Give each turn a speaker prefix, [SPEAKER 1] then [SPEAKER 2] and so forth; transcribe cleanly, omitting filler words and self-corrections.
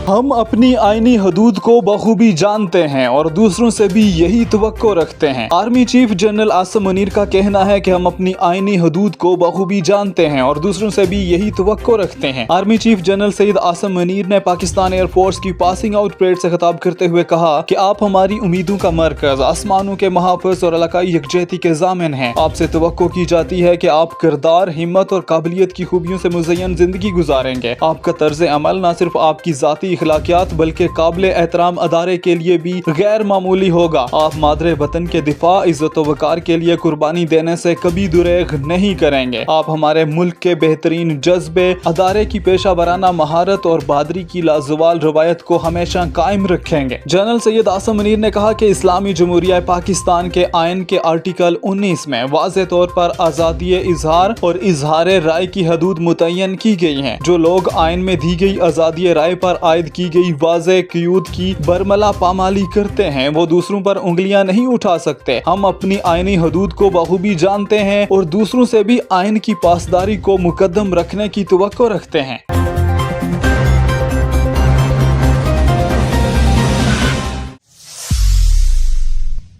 [SPEAKER 1] ہم اپنی آئینی حدود کو بخوبی جانتے ہیں اور دوسروں سے بھی یہی توقع رکھتے ہیں۔ Army chief general Asim Munir کا کہنا ہے کہ ہم اپنی آئینی حدود کو بخوبی جانتے ہیں اور دوسروں سے بھی یہی توقع رکھتے ہیں۔ Army chief general Syed Asim Munir نے پاکستان ایئر فورس کی پاسنگ آؤٹ پریڈ سے خطاب کرتے ہوئے کہا کہ آپ ہماری امیدوں کا مرکز، آسمانوں کے محافظ اور علاقائی یکجہتی کے ضامن ہیں۔ آپ سے توقع کی جاتی ہے کہ آپ کردار، ہمت اور قابلیت کی خوبیوں سے مزین زندگی گزاریں گے۔ آپ کا طرز عمل نہ صرف آپ کی ذاتی اخلاقیات بلکہ قابل احترام ادارے کے لیے بھی غیر معمولی ہوگا۔ آپ مادر وطن کے دفاع، عزت و وقار کے لیے قربانی دینے سے کبھی دریغ نہیں کریں گے۔ آپ ہمارے ملک کے بہترین جذبے، ادارے کی پیشہ ورانہ مہارت اور بہادری کی لازوال روایت کو ہمیشہ قائم رکھیں گے۔ جنرل سید عاصم منیر نے کہا کہ اسلامی جمہوریہ پاکستان کے آئین کے آرٹیکل 19 میں واضح طور پر آزادی اظہار اور اظہار رائے کی حدود متعین کی گئی ہیں۔ جو لوگ آئین میں دی گئی آزادی رائے پر عائد کی گئی واضح قیود کی برملا پامالی کرتے ہیں، وہ دوسروں پر انگلیاں نہیں اٹھا سکتے۔ ہم اپنی آئینی حدود کو بخوبی جانتے ہیں اور دوسروں سے بھی آئین کی پاسداری کو مقدم رکھنے کی توقع رکھتے ہیں۔